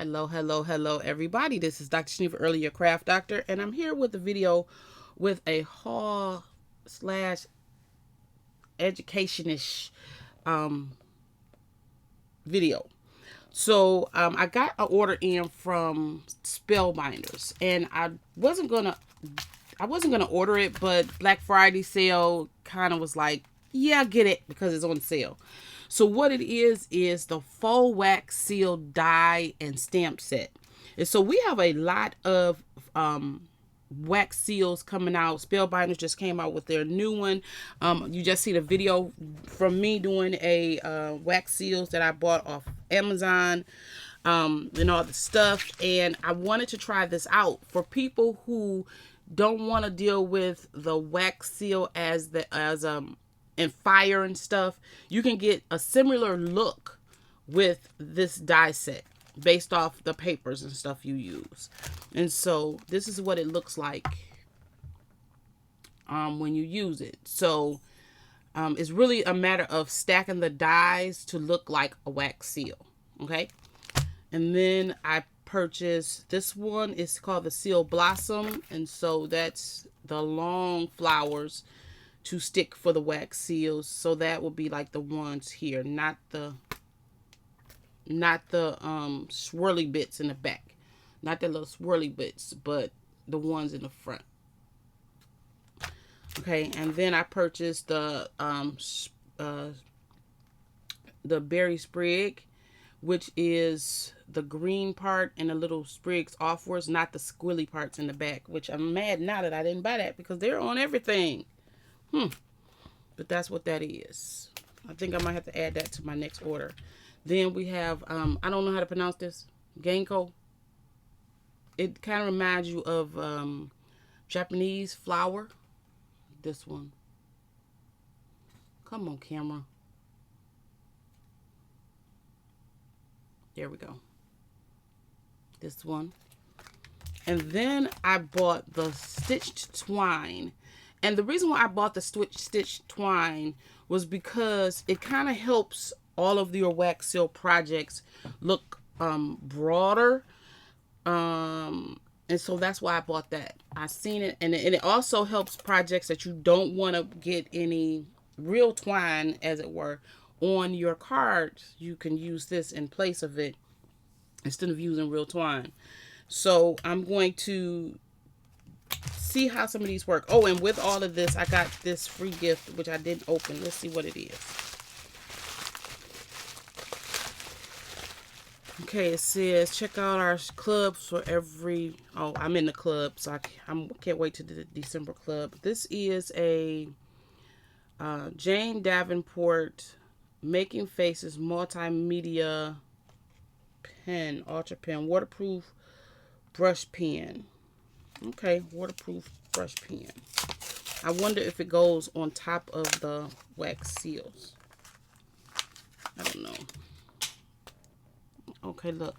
Hello, everybody. This is Dr. Shanifa, Early Your Craft Doctor, and I'm here with a video with a haul slash education-ish video. So I got an order in from Spellbinders, and I wasn't gonna order it, but Black Friday sale kind of was like, yeah, get it because it's on sale. So what it is the Faux Wax Seal die and stamp set. And so we have a lot of wax seals coming out. Spellbinders just came out with their new one. You just see the video from me doing a wax seals that I bought off Amazon, and all the stuff. And I wanted to try this out for people who don't want to deal with the wax seal and fire and stuff. You can get a similar look with this die set based off the papers and stuff you use. And so this is what it looks like when you use it. So it's really a matter of stacking the dies to look like a wax seal. Okay. And then I purchased this one. It's called the Seal Blossom. And so that's the long flowers to stick for the wax seals. So that will be like the ones here, not the swirly bits in the back, not the little swirly bits, but the ones in the front. Okay. And then I purchased the berry sprig, which is the green part and the little sprigs offwards, not the squilly parts in the back, which I'm mad now that I didn't buy that because they're on everything. But that's what that is. I think I might have to add that to my next order. Then we have, I don't know how to pronounce this, Ginkgo. It kind of reminds you of Japanese flower. This one. Come on, camera. There we go. This one. And then I bought the stitched twine. And the reason why I bought the stitched twine was because it kind of helps all of your wax seal projects look broader. And so that's why I bought that. I seen it, and it also helps projects that you don't want to get any real twine, as it were, on your cards. You can use this in place of it instead of using real twine. So I'm going to see how some of these work. Oh, and with all of this, I got this free gift, which I didn't open. Let's see what it is. Okay, it says, check out our clubs for every... Oh, I'm in the club, so I can't wait to the December club. This is a Jane Davenport Making Faces multimedia pen, ultra pen, waterproof brush pen. Okay, waterproof brush pen. I wonder if it goes on top of the wax seals. I don't know. Okay, look.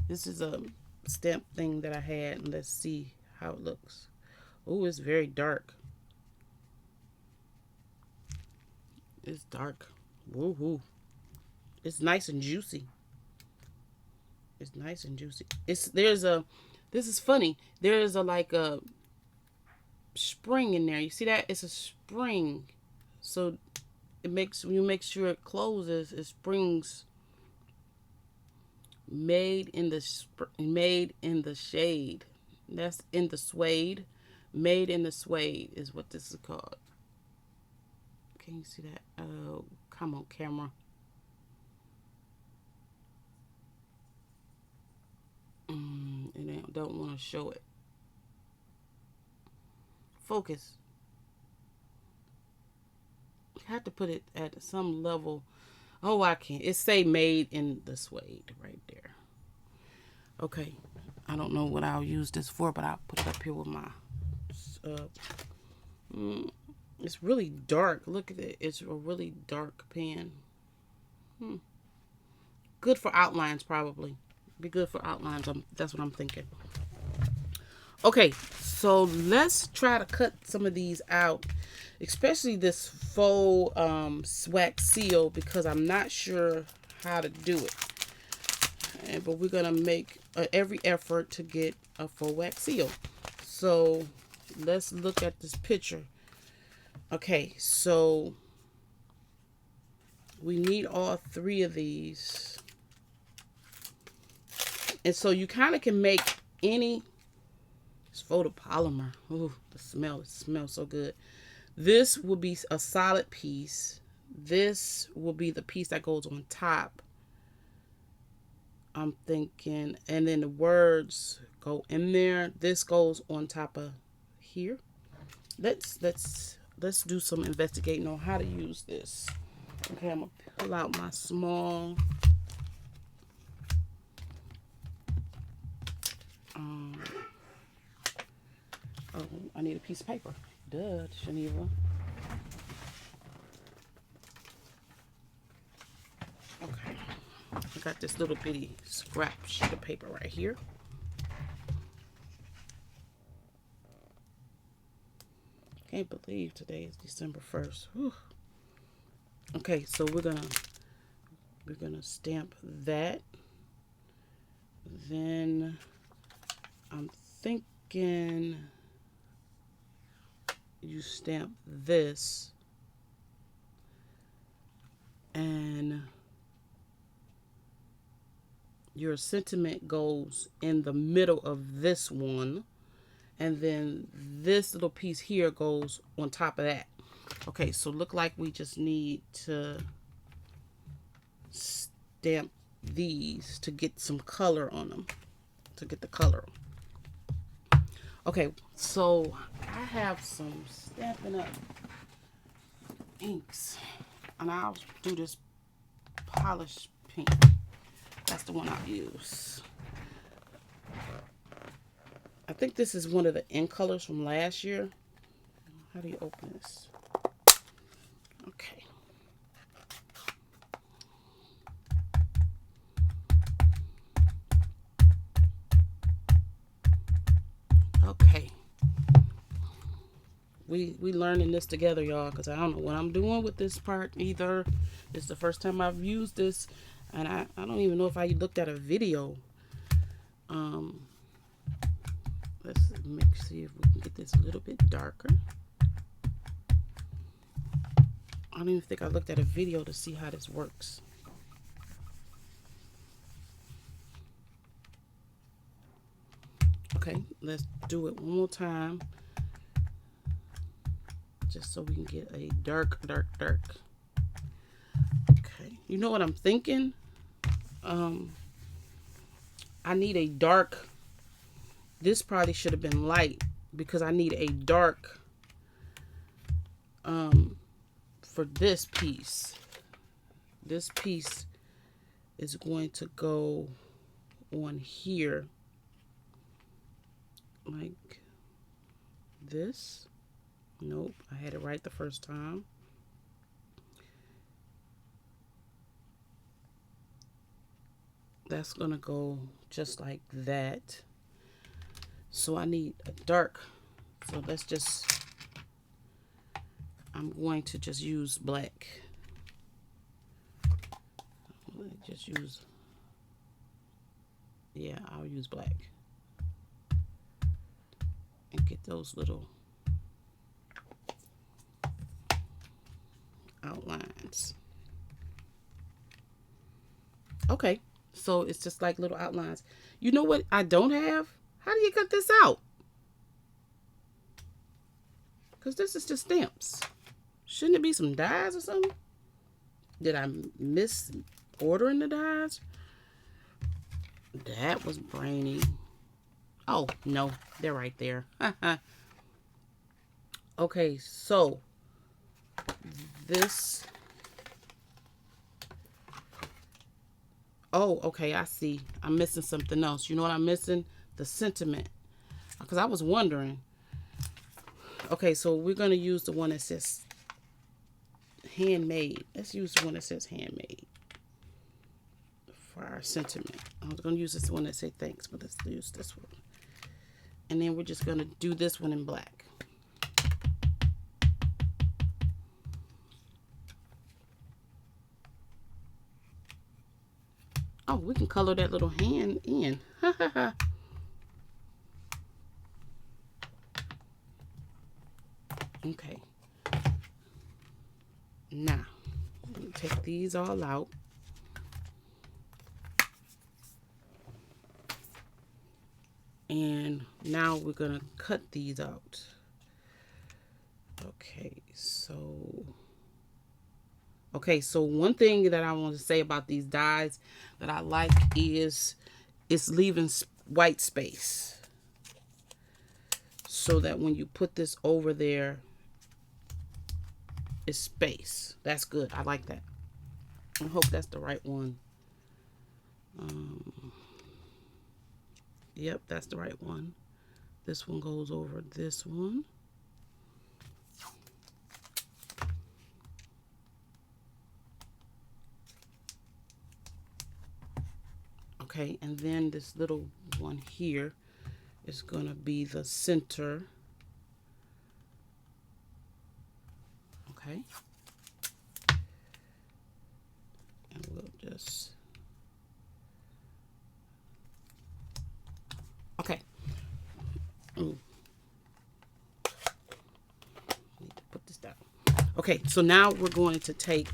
This is a stamp thing that I had, and let's see how it looks. Oh, it's very dark. It's dark. Woohoo. It's nice and juicy. It's nice and juicy. This is funny. There is like a spring in there. You see that? It's a spring. So it makes, when you make sure it closes, it springs. Made in the shade. That's in the suede. Made in the suede is what this is called. Can you see that? Oh, come on, camera. And I don't want to show it. Focus. You have to put it at some level. Oh, I can't. It say made in the suede right there. Okay. I don't know what I'll use this for, but I'll put it up here with my... it's really dark. Look at it. It's a really dark pen. Good for outlines, probably. Be good for outlines. That's what I'm thinking. Okay, so let's try to cut some of these out, especially this faux wax seal, because I'm not sure how to do it. but we're gonna make every effort to get a faux wax seal. So let's look at this picture. Okay, so we need all 3 of these. And so you kind of can make any, it's photopolymer. Ooh, the smell, it smells so good. This will be a solid piece. This will be the piece that goes on top. I'm thinking, and then the words go in there. This goes on top of here. Let's do some investigating on how to use this. Okay, I'm gonna pull out my small oh, I need a piece of paper. Duh, Geneva. Okay, I got this little bitty scrap sheet of paper right here. Can't believe today is December 1st. Whew. Okay, so we're gonna stamp that. Then I'm thinking you stamp this, and your sentiment goes in the middle of this one, and then this little piece here goes on top of that. Okay, so look like we just need to stamp these to get some color on them, to get the color. Okay, so I have some Stampin' Up! Inks, and I'll do this polished pink. That's the one I'll use. I think this is one of the ink colors from last year. How do you open this? Okay. Okay. We learning this together, y'all, because I don't know what I'm doing with this part either. It's the first time I've used this, and I don't even know if I looked at a video. Let's see if we can get this a little bit darker. I don't even think I looked at a video to see how this works. Okay, let's do it one more time, just so we can get a dark. Okay, you know what I'm thinking? I need a dark. This probably should have been light, because I need a dark for this piece. This piece is going to go on here like this. Nope, I had it right the first time. That's gonna go just like that. So I need a dark. So let's just, I'm going to just use black. Just use, yeah, I'll use black. And get those little outlines. Okay, so it's just like little outlines. You know what I don't have? How do you cut this out? Because this is just stamps. Shouldn't it be some dies or something? Did I miss ordering the dies? That was brainy. Oh, no, they're right there. Okay, so this. Oh, okay, I see. I'm missing something else. You know what I'm missing? The sentiment. Because I was wondering. Okay, so we're going to use the one that says handmade. Let's use the one that says handmade for our sentiment. I was going to use this one that says thanks, but let's use this one. And then we're just going to do this one in black. Oh, we can color that little hand in. Okay. Now, take these all out. And now we're going to cut these out. Okay, so one thing that I want to say about these dies that I like is it's leaving white space. So that when you put this over there, it's space. That's good. I like that. I hope that's the right one. Yep, that's the right one. This one goes over this one. Okay, and then this little one here is going to be the center. Okay. And we'll just... Okay. Ooh. Need to put this down. Okay, so now we're going to take...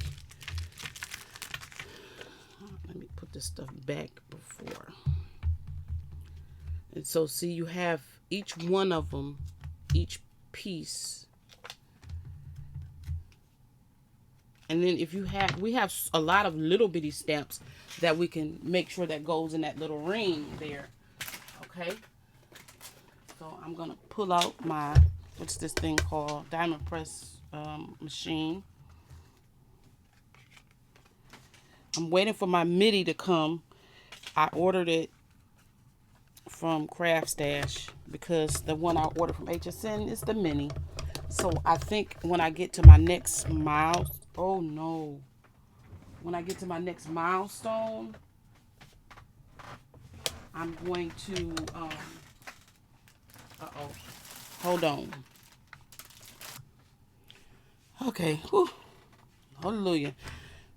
Let me put this stuff back before. And so see, you have each one of them, each piece. And then if you have, we have a lot of little bitty stamps that we can make sure that goes in that little ring there. Okay. So I'm going to pull out my, what's this thing called? Diamond press machine. I'm waiting for my MIDI to come. I ordered it from Craft Stash because the one I ordered from HSN is the mini. So I think when I get to my next milestone, oh no. When I get to my next milestone, I'm going to, hold on. Okay, whew. Hallelujah.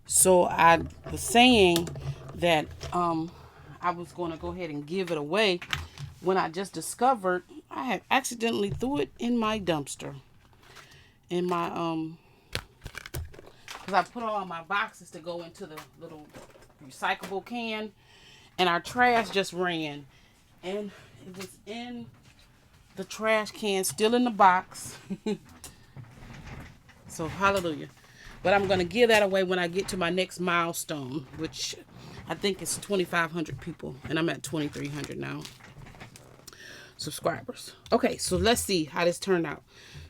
So I was saying that I was going to go ahead and give it away when I just discovered I had accidentally threw it in my dumpster. In my, because I put all my boxes to go into the little recyclable can, and our trash just ran. And it was in the trash can, still in the box. So, hallelujah. But I'm going to give that away when I get to my next milestone, which I think is 2,500 people. And I'm at 2,300 now. Subscribers. Okay, so let's see how this turned out.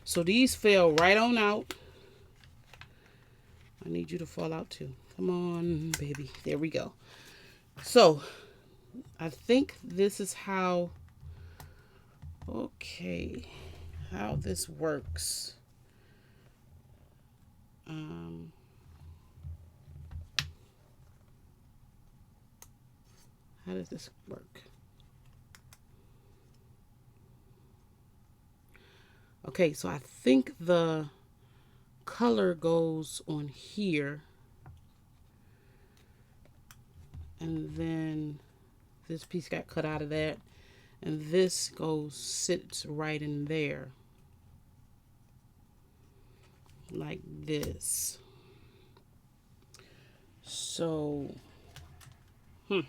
So these fell right on out. I need you to fall out too. Come on, baby. There we go. So, I think this is how, okay, how this works. How does this work? Okay, so I think the color goes on here. And then this piece got cut out of that. And this sits right in there. Like this. So, I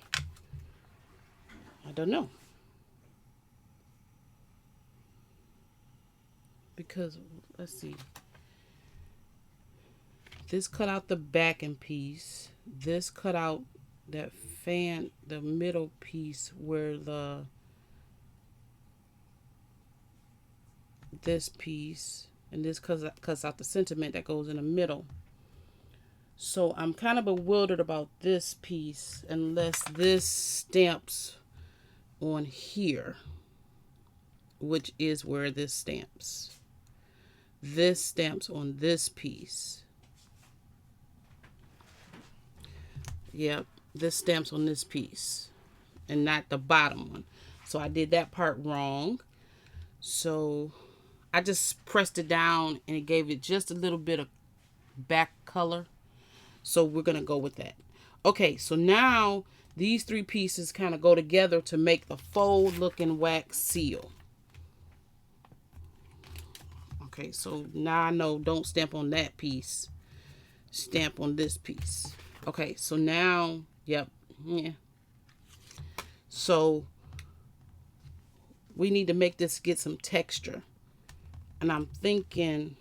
don't know. Because, let's see. This cut out the backing piece. This cut out that fan, the middle piece where this piece, and this cuts out the sentiment that goes in the middle. So I'm kind of bewildered about this piece unless this stamps on here, which is where this stamps. This stamps on this piece. Yep, this stamps on this piece and not the bottom one. So I did that part wrong. So I just pressed it down and it gave it just a little bit of back color. So we're going to go with that. Okay, so now these three pieces kind of go together to make the faux looking wax seal. Okay, so now I know don't stamp on that piece. Stamp on this piece. Okay, so now, yep, yeah. So we need to make this get some texture. And I'm thinking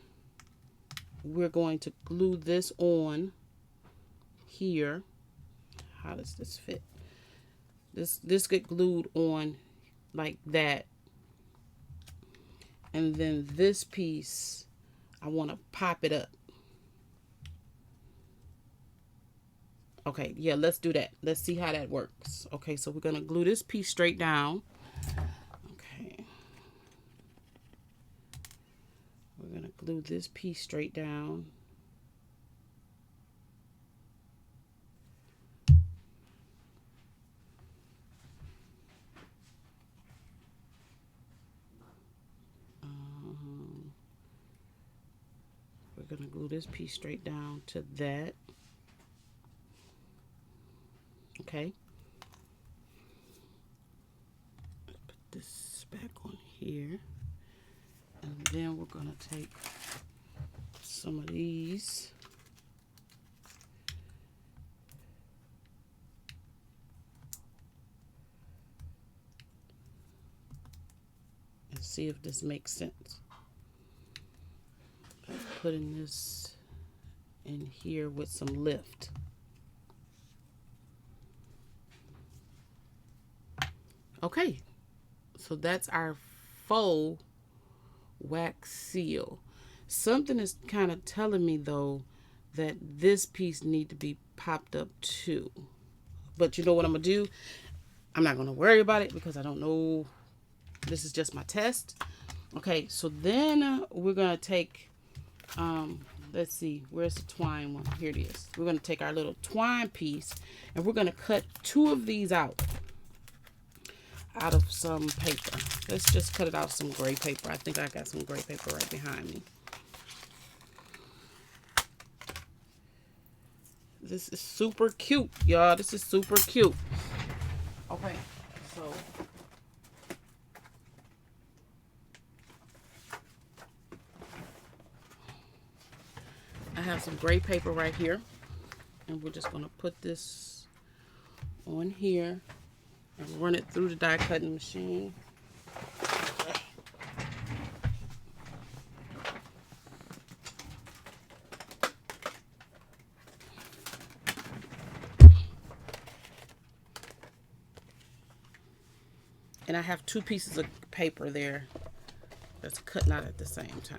we're going to glue this on here. How does this fit? This get glued on like that. And then this piece, I want to pop it up. Okay, yeah, let's do that. Let's see how that works. Okay, so we're going to glue this piece straight down. Okay. We're going to glue this piece straight down. We're going to glue this piece straight down to that. Okay. Let's put this back on here. And then we're going to take some of these. And see if this makes sense. Putting this in here with some lift. Okay, so that's our faux wax seal. Something is kind of telling me though that this piece need to be popped up too. But you know what I'm gonna do? I'm not gonna worry about it because I don't know. This is just my test. Okay, so then we're gonna take let's see, where's the twine one? Here it is. We're going to take our little twine piece and we're going to cut two of these out of some paper. Let's just cut it out of some gray paper. I think I got some gray paper right behind me. This is super cute, y'all. This is super cute. Okay, so I have some gray paper right here, and we're just going to put this on here and run it through the die cutting machine. And I have two pieces of paper there that's cutting out at the same time.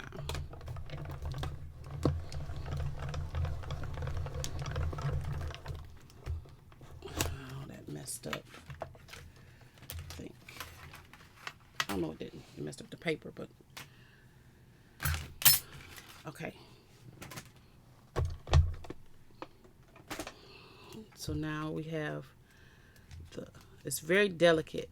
Messed up. I think. I don't know, it didn't. It messed up the paper, but okay. So now we have it's very delicate.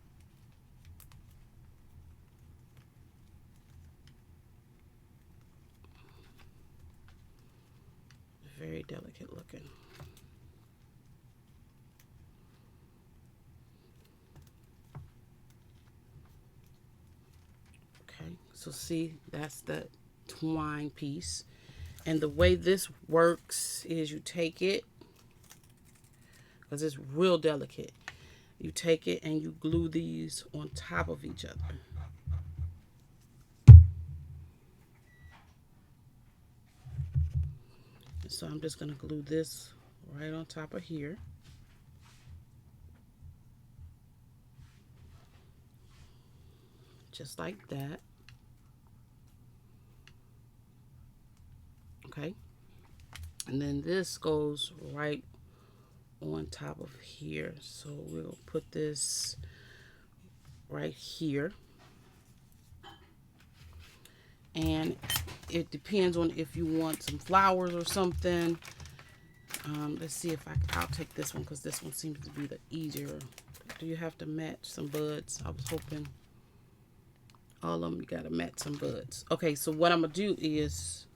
Very delicate looking. So see, that's the twine piece. And the way this works is you take it, because it's real delicate. You take it and you glue these on top of each other. So I'm just going to glue this right on top of here. Just like that. Okay, and then this goes right on top of here, so we'll put this right here, and it depends on if you want some flowers or something. Let's see if I'll take this one because this one seems to be the easier. Do you have to match some buds? I was hoping all of them you gotta match some buds. Okay, so what I'm gonna do is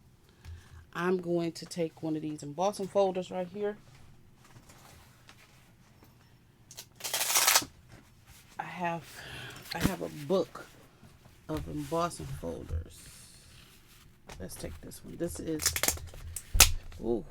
I'm going to take one of these embossing folders right here. have a book of embossing folders. Let's take this one. This is, ooh.